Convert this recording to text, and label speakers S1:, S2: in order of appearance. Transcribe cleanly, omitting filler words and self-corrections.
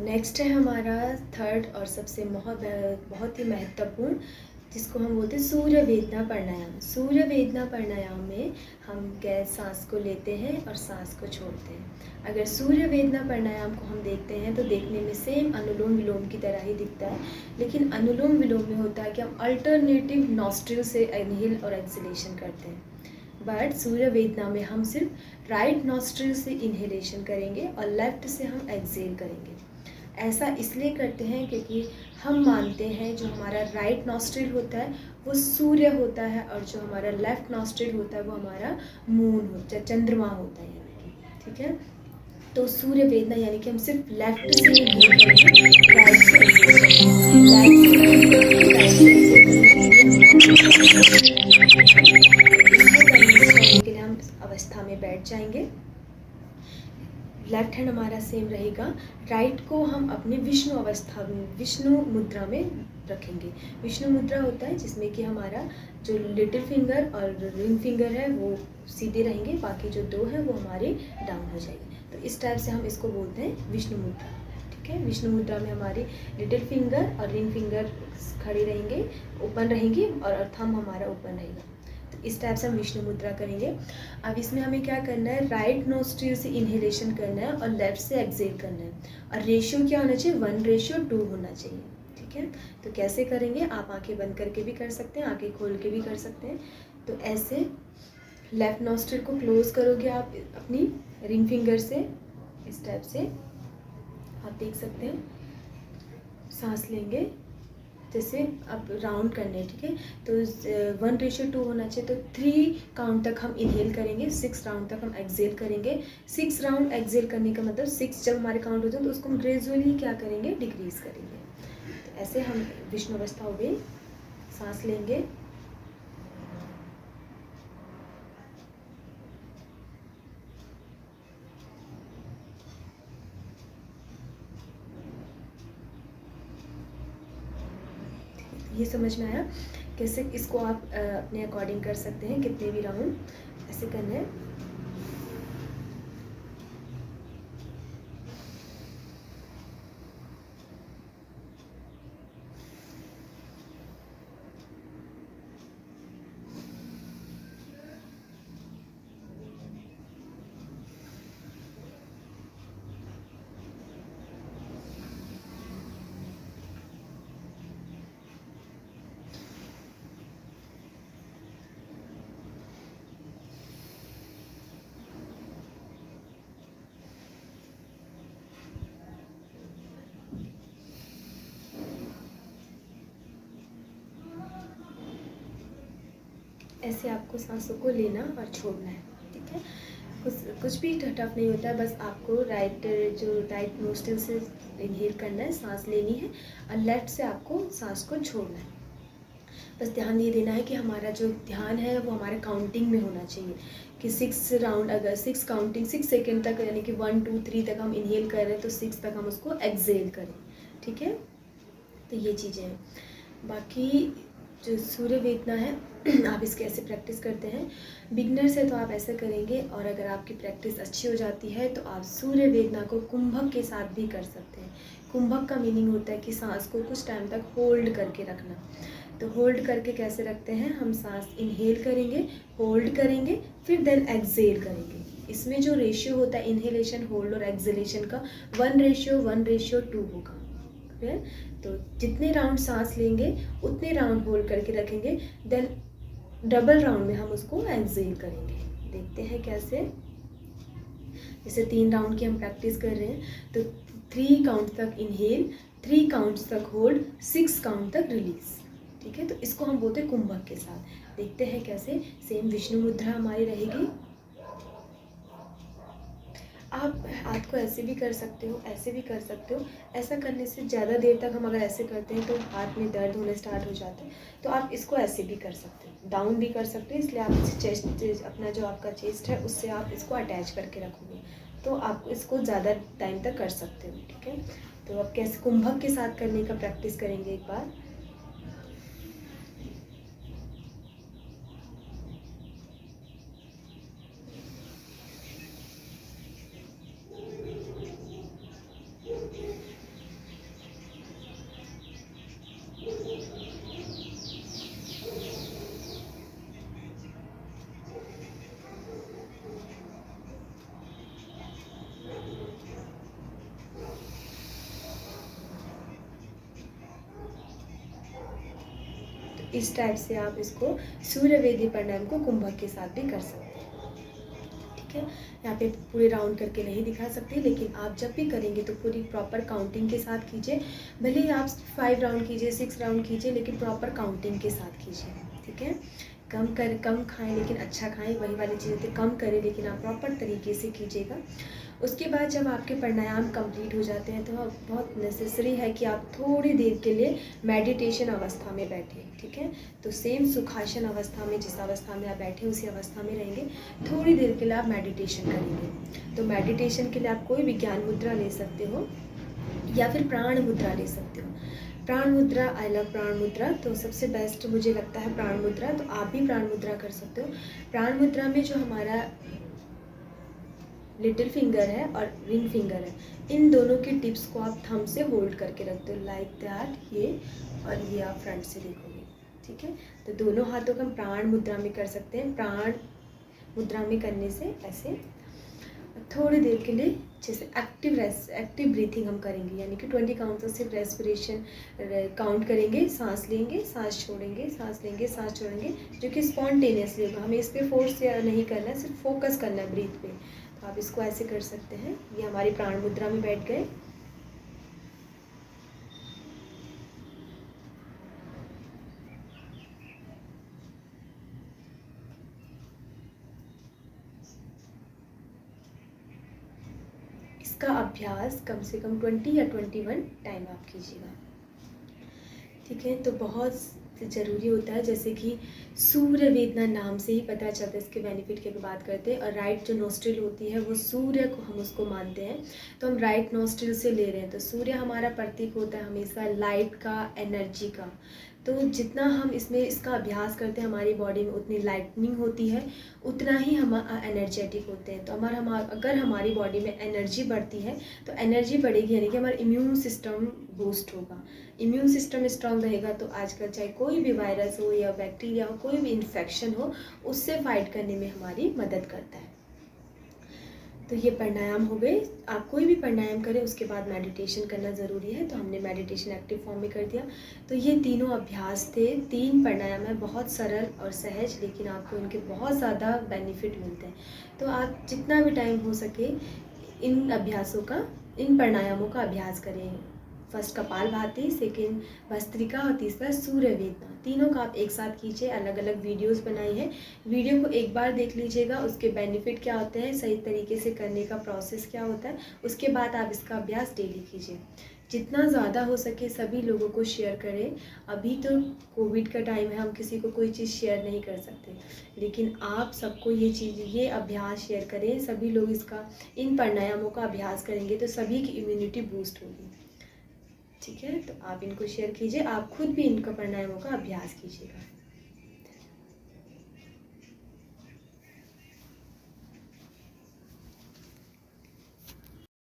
S1: Next है हमारा third और सबसे बहुत ही महत्वपूर्ण, जिसको हम बोलते हैं सूर्य वेदना प्राणायाम। सूर्य वेदना प्राणायाम में हम गैस सांस को लेते हैं और सांस को छोड़ते हैं। अगर सूर्य वेदना प्राणायाम को हम देखते हैं तो देखने में सेम अनुलोम विलोम की तरह ही दिखता है, लेकिन अनुलोम विलोम में होता है कि हम अल्टरनेटिव नॉस्ट्रिल से इनहेल और एक्सलेशन करते हैं, बट सूर्य वेदना में हम सिर्फ राइट नॉस्ट्रिल से इनहेलेशन करेंगे और लेफ्ट से हम एक्सेल करेंगे। ऐसा इसलिए करते हैं क्योंकि हम मानते हैं जो हमारा राइट नॉस्ट्रिल होता है वो सूर्य होता है और जो हमारा लेफ्ट नॉस्ट्रिल होता है वो हमारा मून होता है, चंद्रमा होता है, यानी कि ठीक है। तो सूर्य वेदना यानी कि हम सिर्फ लेफ्ट से इनहेल करेंगे, राइट से एक्सेल करेंगे, लेफ्ट से इनहेल करेंगे, राइट से एक्सेल करेंगे। इसको करने के लिए हम अवस्था में बैठ जाएंगे। लेफ्ट हैंड हमारा सेम रहेगा, राइट को हम अपने विष्णु अवस्था में, विष्णु मुद्रा में रखेंगे। विष्णु मुद्रा होता है जिसमें कि हमारा जो लिटिल फिंगर और रिंग फिंगर है वो सीधे रहेंगे, बाकी जो दो हैं वो हमारे डाउन हो जाएंगे। तो इस टाइप से हम इसको बोलते हैं विष्णु मुद्रा, ठीक है। विष्णु मुद्रा में हमारी लिटिल फिंगर और रिंग फिंगर खड़ी रहेंगे, ओपन रहेंगी और थंब हमारा ओपन रहेगा। तो इस टाइप से हम विष्णु मुद्रा करेंगे। अब इसमें हमें क्या करना है, राइट नोस्ट्रिल से इनहेलेशन करना है और लेफ्ट से एक्सेल करना है, और रेशियो क्या होना चाहिए, 1:2 होना चाहिए, ठीक है। तो कैसे करेंगे, आप आंखें बंद करके भी कर सकते हैं, आंखें खोल के भी कर सकते हैं। तो ऐसे लेफ्ट नोस्ट्रिल को क्लोज करोगे आप अपनी रिंग फिंगर से, इस टाइप से आप देख सकते हैं। सांस लेंगे, जैसे अब राउंड करने, ठीक है। तो 1:2 होना चाहिए। तो 3 काउंट तक हम इनहेल करेंगे, 6 राउंड तक हम एक्सेल करेंगे। 6 राउंड एक्सेल करने का मतलब 6 जब हमारे काउंट होते हैं तो उसको हम ग्रेजुअली क्या करेंगे, डिक्रीज करेंगे। तो ऐसे हम विष्णु अवस्था हो गई। सांस लेंगे, ये समझ में आया कैसे इसको आप अपने अकॉर्डिंग कर सकते हैं, कितने भी राउंड ऐसे करना है। ऐसे आपको सांसों को लेना और छोड़ना है, ठीक है। कुछ भी टफ नहीं होता है, बस आपको राइट नोस्ट्रिल से इनहेल करना है, सांस लेनी है, और लेफ्ट से आपको सांस को छोड़ना है। बस ध्यान ये देना है कि हमारा जो ध्यान है वो हमारे काउंटिंग में होना चाहिए, कि 6 राउंड, अगर 6 काउंटिंग 6 सेकेंड तक, यानी कि 1 2 3 तक हम इनहेल कर रहे हैं तो 6 तक हम उसको एक्सेल करें, ठीक है। तो ये चीज़ें हैं। बाकी जो सूर्य वेदना है आप इसके ऐसे प्रैक्टिस करते हैं, बिगनर्स है तो आप ऐसे करेंगे, और अगर आपकी प्रैक्टिस अच्छी हो जाती है तो आप सूर्य वेदना को कुंभक के साथ भी कर सकते हैं। कुंभक का मीनिंग होता है कि सांस को कुछ टाइम तक होल्ड करके रखना। तो होल्ड करके कैसे रखते हैं, हम सांस इनहेल करेंगे, होल्ड करेंगे, फिर देन एक्सेल करेंगे। इसमें जो रेशियो होता है इनहेलेशन, होल्ड और एक्सेलेशन का 1:2 होगा, है। तो जितने राउंड सांस लेंगे उतने राउंड होल्ड करके रखेंगे, देन डबल राउंड में हम उसको एक्सेल करेंगे। देखते हैं कैसे। जैसे 3 राउंड की हम प्रैक्टिस कर रहे हैं तो 3 काउंट तक इनहेल, 3 काउंट्स तक होल्ड, 6 काउंट तक रिलीज, ठीक है। तो इसको हम बोलते हैं कुंभक के साथ। देखते हैं कैसे। सेम विष्णु मुद्रा हमारी रहेगी। आप हाथ को ऐसे भी कर सकते हो, ऐसे भी कर सकते हो। ऐसा करने से ज़्यादा देर तक हम अगर ऐसे करते हैं तो हाथ में दर्द होने स्टार्ट हो जाते हैं। तो आप इसको ऐसे भी कर सकते हो, डाउन भी कर सकते हो। इसलिए आप चेस्ट, अपना जो आपका चेस्ट है उससे आप इसको अटैच करके रखोगे तो आप इसको ज़्यादा टाइम तक कर सकते हो, ठीक है। तो अब कैसे कुंभक के साथ करने का प्रैक्टिस करेंगे एक बार। इस टाइप से आप इसको सूर्यवेदी प्राणायाम को कुंभक के साथ भी कर सकते हैं। ठीक है, यहाँ पे पूरे राउंड करके नहीं दिखा सकती, लेकिन आप जब भी करेंगे तो पूरी प्रॉपर काउंटिंग के साथ कीजिए। भले ही आप 5 राउंड कीजिए, 6 राउंड कीजिए, लेकिन प्रॉपर काउंटिंग के साथ कीजिए। ठीक है, कम खाएं लेकिन अच्छा खाएं, वही वाली चीज़ें कम करें लेकिन आप प्रॉपर तरीके से कीजिएगा। उसके बाद जब आपके प्राणायाम कंप्लीट हो जाते हैं तो बहुत नेसेसरी है कि आप थोड़ी देर के लिए मेडिटेशन अवस्था में बैठें। ठीक है, तो सेम सुखासन अवस्था में, जिस अवस्था में आप बैठे उसी अवस्था में रहेंगे। थोड़ी देर के लिए आप मेडिटेशन करेंगे। तो मेडिटेशन के लिए आप कोई भी ज्ञान मुद्रा ले सकते हो या फिर प्राण मुद्रा ले सकते हो। प्राण मुद्रा, आई लव प्राण मुद्रा, तो सबसे बेस्ट मुझे लगता है प्राण मुद्रा, तो आप भी प्राण मुद्रा कर सकते हो। प्राण मुद्रा में जो हमारा लिटिल फिंगर है और रिंग फिंगर है, इन दोनों की टिप्स को आप थंब से होल्ड करके रखते हो लाइक दैट, ये और ये आप फ्रंट से देखोगे। ठीक है, तो दोनों हाथों का हम प्राण मुद्रा में कर सकते हैं। प्राण मुद्रा में करने से ऐसे थोड़ी देर के लिए जैसे एक्टिव ब्रीथिंग हम करेंगे, यानी कि 20 काउंट से सिर्फ रेस्पिरेशन काउंट करेंगे, सांस लेंगे, सांस छोड़ेंगे, सांस लेंगे, सांस छोड़ेंगे, जो कि स्पॉन्टेनियसली होगा। हमें इस पर फोर्स नहीं करना है, सिर्फ फोकस करना है ब्रीथ पे। तो आप इसको ऐसे कर सकते हैं। ये हमारी प्राण मुद्रा में बैठ गए। इसका अभ्यास कम से कम 20 या 21 टाइम आप कीजिएगा। ठीक है, तो बहुत ज़रूरी होता है, जैसे कि सूर्य वेदना नाम से ही पता चलता है इसके बेनिफिट की बात करते हैं। और राइट जो नोस्ट्रिल होती है वो सूर्य को हम उसको मानते हैं, तो हम राइट नोस्ट्रिल से ले रहे हैं। तो सूर्य हमारा प्रतीक होता है हमेशा लाइट का, एनर्जी का। तो जितना हम इसमें इसका अभ्यास करते हैं हमारी बॉडी में उतनी लाइटनिंग होती है, उतना ही हम एनर्जेटिक होते हैं। तो अगर हमारी बॉडी में एनर्जी बढ़ती है तो एनर्जी बढ़ेगी, यानी कि हमारा इम्यून सिस्टम बूस्ट होगा। इम्यून सिस्टम स्ट्रांग रहेगा तो आजकल चाहे कोई भी वायरस हो या बैक्टीरिया हो, कोई भी इन्फेक्शन हो, उससे फाइट करने में हमारी मदद करता है। तो ये प्राणायाम हो गए। आप कोई भी प्राणायाम करें उसके बाद मेडिटेशन करना ज़रूरी है, तो हमने मेडिटेशन एक्टिव फॉर्म में कर दिया। तो ये तीनों अभ्यास थे, 3 प्राणायाम है, बहुत सरल और सहज, लेकिन आपको इनके बहुत ज़्यादा बेनिफिट मिलते हैं। तो आप जितना भी टाइम हो सके इन अभ्यासों का, इन प्राणायामों का अभ्यास करें। फर्स्ट कपालभाति, सेकेंड भस्त्रिका और तीसरा सूर्य वेदना। तीनों का आप एक साथ कीजिए। अलग अलग वीडियोस बनाई हैं, वीडियो को एक बार देख लीजिएगा, उसके बेनिफिट क्या होते हैं, सही तरीके से करने का प्रोसेस क्या होता है, उसके बाद आप इसका अभ्यास डेली कीजिए। जितना ज़्यादा हो सके सभी लोगों को शेयर करें। अभी तो कोविड का टाइम है, हम किसी को कोई चीज़ शेयर नहीं कर सकते, लेकिन आप सबको ये अभ्यास शेयर करें। सभी लोग इन प्राणायामों का अभ्यास करेंगे तो सभी की इम्यूनिटी बूस्ट होगी। ठीक है, तो आप इनको शेयर कीजिए, आप खुद भी इनका प्राणायामों का अभ्यास कीजिएगा।